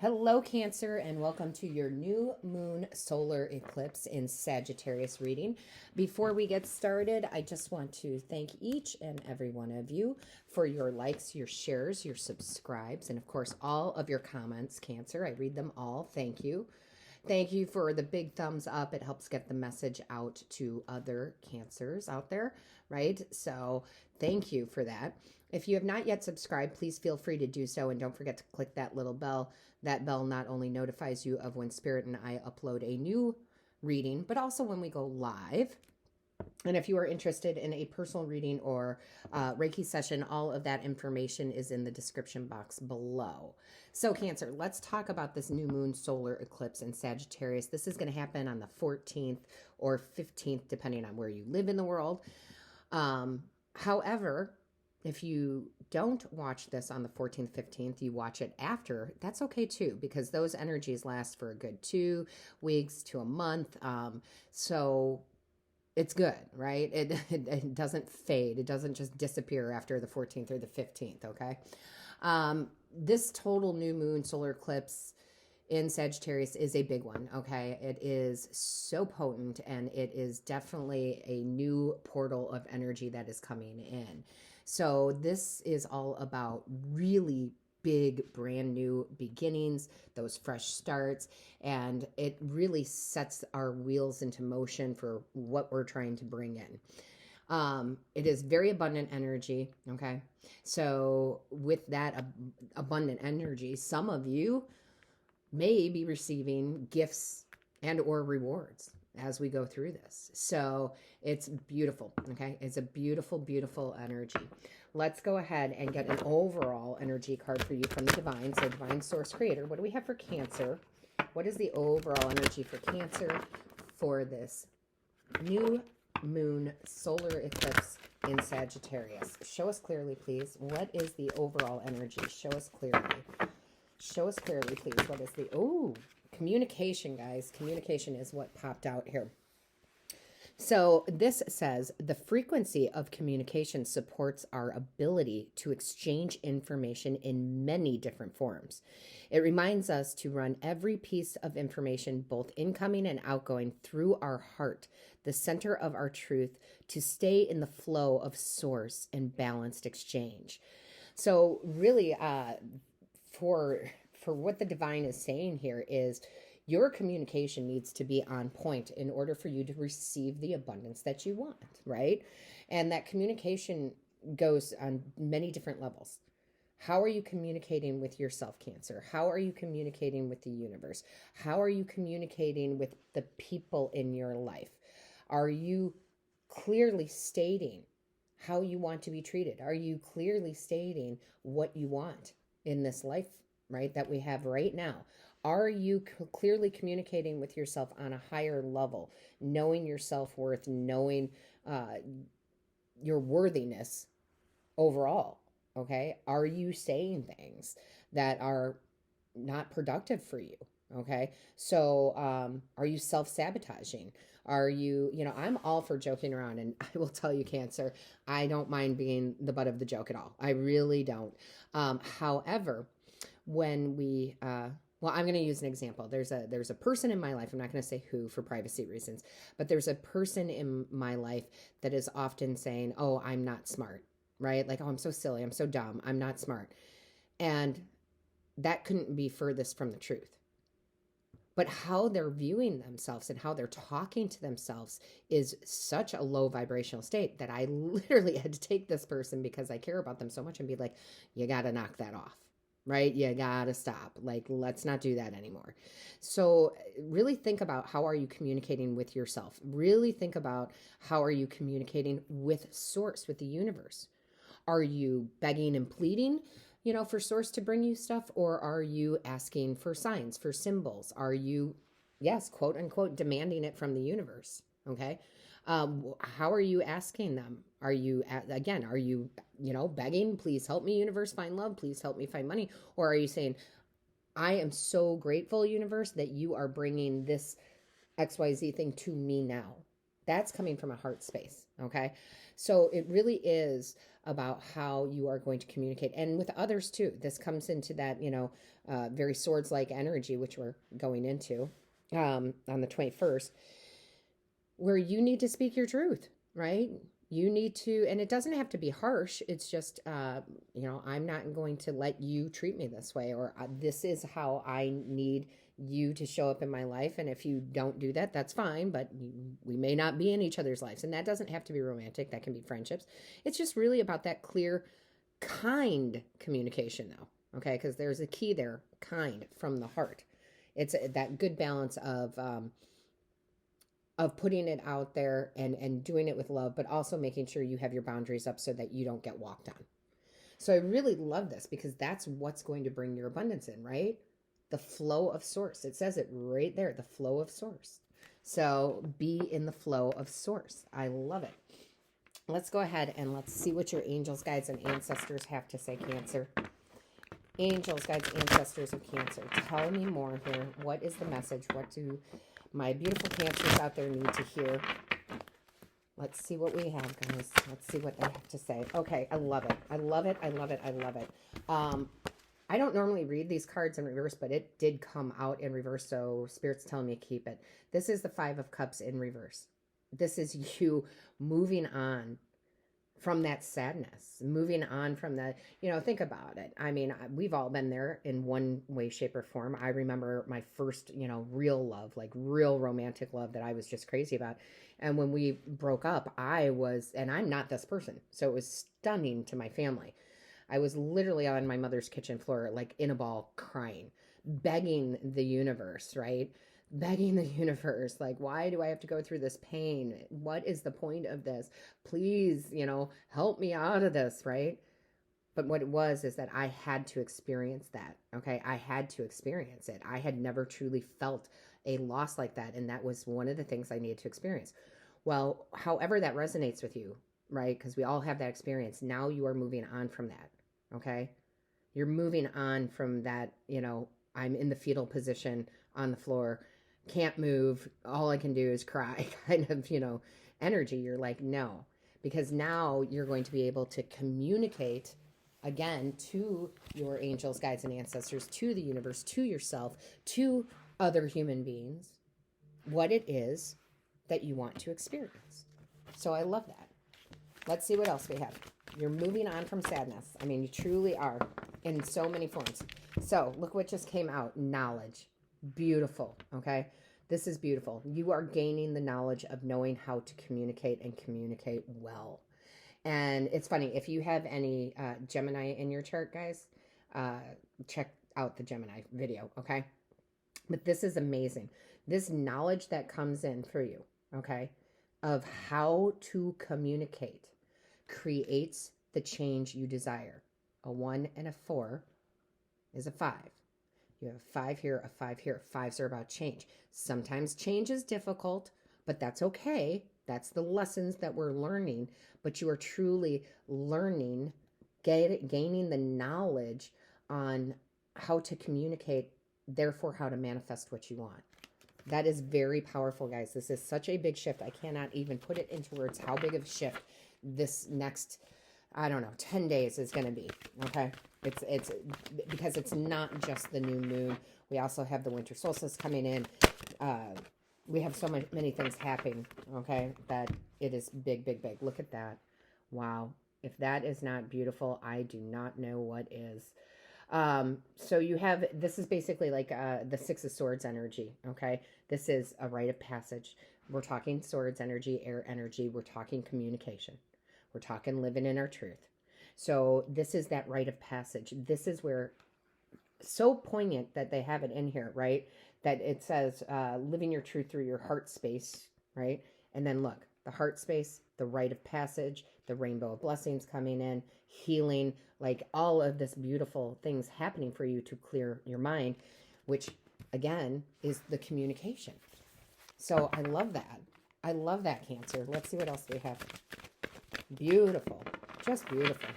Hello, Cancer, and welcome to your new moon solar eclipse in Sagittarius reading. Before we get started, I just want to thank each and every one of you for your likes, your shares, your subscribes, and of course, all of your comments, Cancer. I read them all. Thank you. Thank you for the big thumbs up. It helps get the message out to other Cancers out there, right? So thank you for that. If you have not yet subscribed, please feel free to do so. And don't forget to click that little bell. That bell not only notifies you of when Spirit and I upload a new reading, but also when we go live. And if you are interested in a personal reading or Reiki session, all of that information is in the description box below. So Cancer, let's talk about this new moon solar eclipse in Sagittarius. This is going to happen on the 14th or 15th, depending on where you live in the world. However, if you don't watch this on the 14th, 15th, you watch it after, that's okay too, because those energies last for a good 2 weeks to a month. So it's good, right? It doesn't fade. It doesn't just disappear after the 14th or the 15th, okay? This total new moon solar eclipse in Sagittarius is a big one, okay? It is so potent, and it is definitely a new portal of energy that is coming in. So this is all about really big, brand new beginnings, those fresh starts, and it really sets our wheels into motion for what we're trying to bring in. It is very abundant energy, okay? So with that abundant energy, some of you may be receiving gifts and or rewards as we go through this. So it's beautiful, okay? It's a beautiful, beautiful energy. Let's go ahead and get an overall energy card for you from the Divine. So Divine Source Creator, what do we have for Cancer? What is the overall energy for Cancer for this new moon solar eclipse in Sagittarius? Show us clearly, please. What is the overall energy? Show us clearly. Show us clearly, please. What is the... Oh, communication, guys. Communication is what popped out here. So this says the frequency of communication supports our ability to exchange information in many different forms. It reminds us to run every piece of information, both incoming and outgoing, through our heart, the center of our truth, to stay in the flow of source and balanced exchange. So really, for what the Divine is saying here is your communication needs to be on point in order for you to receive the abundance that you want, right? And that communication goes on many different levels. How are you communicating with yourself, Cancer? How are you communicating with the universe? How are you communicating with the people in your life? Are you clearly stating how you want to be treated? Are you clearly stating what you want in this life, right, that we have right now? Are you clearly communicating with yourself on a higher level, knowing your self-worth, knowing your worthiness overall, okay? Are you saying things that are not productive for you, okay? So are you self-sabotaging? Are you, I'm all for joking around, and I will tell you, Cancer, I don't mind being the butt of the joke at all. I really don't. However, when we... well, I'm going to use an example. There's a person in my life. I'm not going to say who for privacy reasons, but there's a person in my life that is often saying, "Oh, I'm not smart," right? Like, "Oh, I'm so silly. I'm so dumb. I'm not smart." And that couldn't be furthest from the truth. But how they're viewing themselves and how they're talking to themselves is such a low vibrational state that I literally had to take this person, because I care about them so much, and be like, "You got to knock that off. Right? You gotta stop. Like, let's not do that anymore." So really think about, how are you communicating with yourself? Really think about, how are you communicating with source, with the universe? Are you begging and pleading, for source to bring you stuff? Or are you asking for signs, for symbols? Are you, yes, quote unquote, demanding it from the universe? Okay. How are you asking them? Are you, again, are you, begging, "Please help me, universe, find love. Please help me find money"? Or are you saying, "I am so grateful, universe, that you are bringing this XYZ thing to me now. That's coming from a heart space. Okay. So it really is about how you are going to communicate, and with others too. This comes into that, very swords-like energy, which we're going into on the 21st, where you need to speak your truth, right? You need to, and it doesn't have to be harsh. It's just, I'm not going to let you treat me this way, or this is how I need you to show up in my life. And if you don't do that, that's fine, but we may not be in each other's lives. And that doesn't have to be romantic. That can be friendships. It's just really about that clear, kind communication though. Okay. Because there's a key there, kind, from the heart. It's that good balance of putting it out there and doing it with love, but also making sure you have your boundaries up so that you don't get walked on. So I really love this because that's what's going to bring your abundance in, right? The flow of source. It says it right there, the flow of source. So be in the flow of source. I love it. Let's go ahead and let's see what your angels, guides, and ancestors have to say, Cancer. Angels, guides, ancestors of Cancer. Tell me more here. What is the message? What do my beautiful Cancers out there need to hear? Let's see what we have, guys. Let's see what they have to say. Okay, I love it. I love it. I love it. I love it. I don't normally read these cards in reverse, but it did come out in reverse, so Spirit's telling me to keep it. This is the 5 of Cups in reverse. This is you moving on from that sadness, moving on from that, think about it. I mean, we've all been there in one way, shape, or form. I remember my first, real love, like real romantic love that I was just crazy about. And when we broke up, and I'm not this person, so it was stunning to my family. I was literally on my mother's kitchen floor, like in a ball, crying, begging the universe, right? Begging the universe, like, why do I have to go through this pain? What is the point of this? Please, help me out of this, right? But what it was is that I had to experience that, okay? I had to experience it. I had never truly felt a loss like that, and that was one of the things I needed to experience. Well, however that resonates with you, right? Because we all have that experience. Now you are moving on from that, okay? You're moving on from that, I'm in the fetal position on the floor, can't move, all I can do is cry kind of, energy. You're like, no, because now you're going to be able to communicate again to your angels, guides, and ancestors, to the universe, to yourself, to other human beings, what it is that you want to experience. So I love that. Let's see what else we have. You're moving on from sadness. I mean, you truly are in so many forms. So look what just came out. Knowledge. Beautiful. Okay. This is beautiful. You are gaining the knowledge of knowing how to communicate and communicate well. And it's funny, if you have any Gemini in your chart, guys, check out the Gemini video. Okay. But this is amazing. This knowledge that comes in for you. Okay. Of how to communicate creates the change you desire. A 1 and a 4 is a 5. You have a 5 here, a 5 here. 5s are about change. Sometimes change is difficult, but that's okay. That's the lessons that we're learning. But you are truly learning, gaining the knowledge on how to communicate, therefore how to manifest what you want. That is very powerful, guys. This is such a big shift. I cannot even put it into words how big of a shift this next, 10 days is going to be. Okay. It's because it's not just the new moon. We also have the winter solstice coming in. We have so many things happening. Okay. That it is big, big, big. Look at that. Wow. If that is not beautiful, I do not know what is. So you have, this is basically like the 6 of Swords energy. Okay. This is a rite of passage. We're talking swords energy, air energy. We're talking communication. We're talking living in our truth. So this is that rite of passage. This is where, so poignant that they have it in here, right? That it says, living your truth through your heart space, right? And then look, the heart space, the rite of passage, the rainbow of blessings coming in, healing, like all of this beautiful things happening for you to clear your mind, which again is the communication. So I love that. I love that, Cancer. Let's see what else we have. Beautiful. Just beautiful.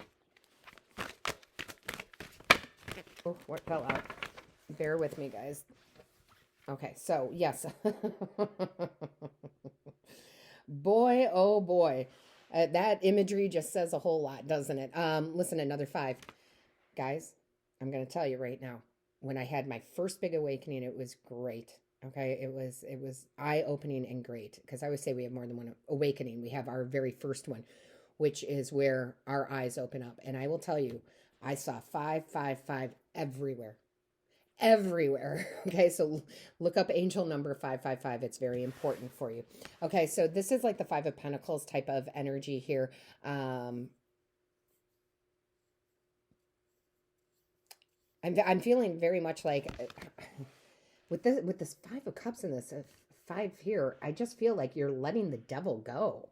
Oh, what fell out? Bear with me, guys. Okay, so yes. Boy, oh boy. That imagery just says a whole lot, doesn't it? Listen, another 5. Guys, I'm going to tell you right now, when I had my first big awakening, it was great. Okay, it was eye-opening and great, because I always say we have more than one awakening. We have our very first one, which is where our eyes open up. And I will tell you, I saw 555 everywhere. Everywhere. Okay, so look up angel number 555. It's very important for you. Okay, so this is like the 5 of Pentacles type of energy here. I'm feeling very much like with this 5 of Cups and this 5 here, I just feel like you're letting the devil go.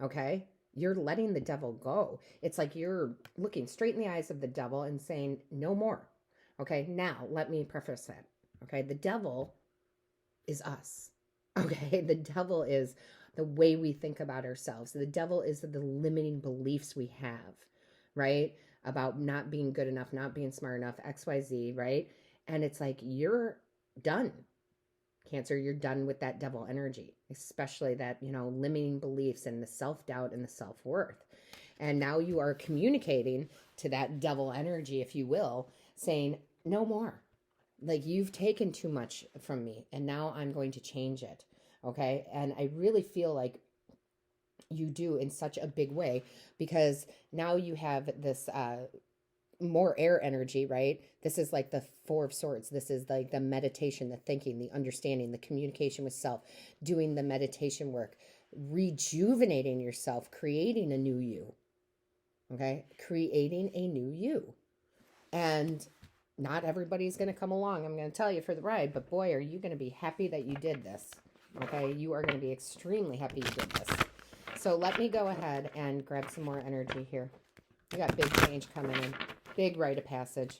Okay? You're letting the devil go. It's like you're looking straight in the eyes of the devil and saying, no more. Okay, now let me preface that. Okay, the devil is us. Okay, the devil is the way we think about ourselves. The devil is the limiting beliefs we have, right? About not being good enough, not being smart enough, XYZ, right? And it's like, you're done. Cancer, you're done with that devil energy, especially that, limiting beliefs and the self-doubt and the self-worth. And now you are communicating to that devil energy, if you will, saying, no more. Like, you've taken too much from me, and now I'm going to change it. Okay. And I really feel like you do in such a big way, because now you have this more air energy, right? This is like the 4 of Swords. This is like the meditation, the thinking, the understanding, the communication with self, doing the meditation work, rejuvenating yourself, creating a new you. Okay? Creating a new you. And not everybody's going to come along, I'm going to tell you, for the ride, but boy, are you going to be happy that you did this. Okay? You are going to be extremely happy you did this. So let me go ahead and grab some more energy here. We got big change coming in. Big rite of passage.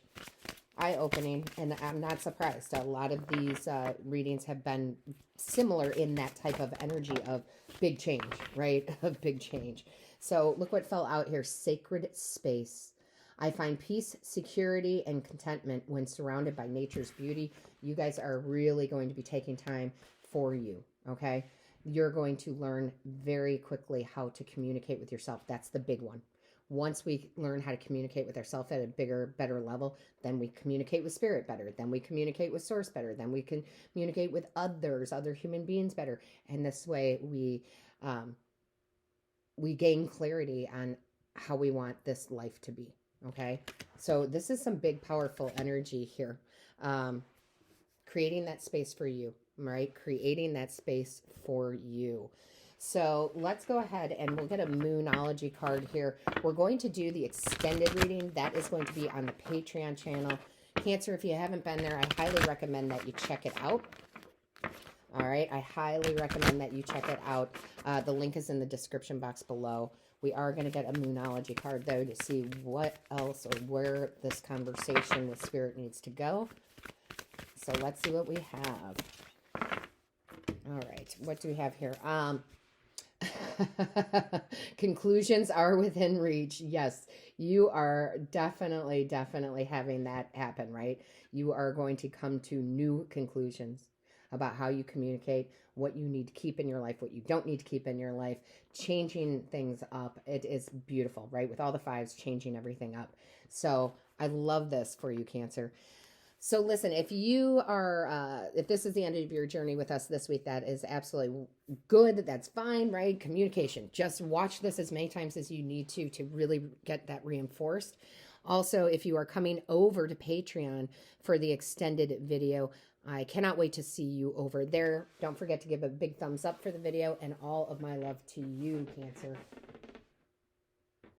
Eye-opening. And I'm not surprised. A lot of these readings have been similar in that type of energy of big change, right? Of big change. So look what fell out here. Sacred space. I find peace, security, and contentment when surrounded by nature's beauty. You guys are really going to be taking time for you, okay? You're going to learn very quickly how to communicate with yourself. That's the big one. Once we learn how to communicate with ourselves at a bigger, better level, then we communicate with spirit better. Then we communicate with source better. Then we can communicate with others, other human beings better. And this way we gain clarity on how we want this life to be. Okay. So this is some big, powerful energy here. Creating that space for you, right? Creating that space for you. So let's go ahead and we'll get a Moonology card here. We're going to do the extended reading. That is going to be on the Patreon channel. Cancer, if you haven't been there, I highly recommend that you check it out. All right. I highly recommend that you check it out. The link is in the description box below. We are going to get a Moonology card, though, to see what else or where this conversation with spirit needs to go. So let's see what we have. All right. What do we have here? Conclusions are within reach. Yes, you are definitely having that happen, right? You are going to come to new conclusions about how you communicate, what you need to keep in your life, what you don't need to keep in your life, changing things up. It is beautiful, right? With all the 5s, changing everything up. So I love this for you, Cancer. So listen, if you are, if this is the end of your journey with us this week, that is absolutely good. That's fine, right? Communication. Just watch this as many times as you need to really get that reinforced. Also, if you are coming over to Patreon for the extended video, I cannot wait to see you over there. Don't forget to give a big thumbs up for the video, and all of my love to you, Cancer.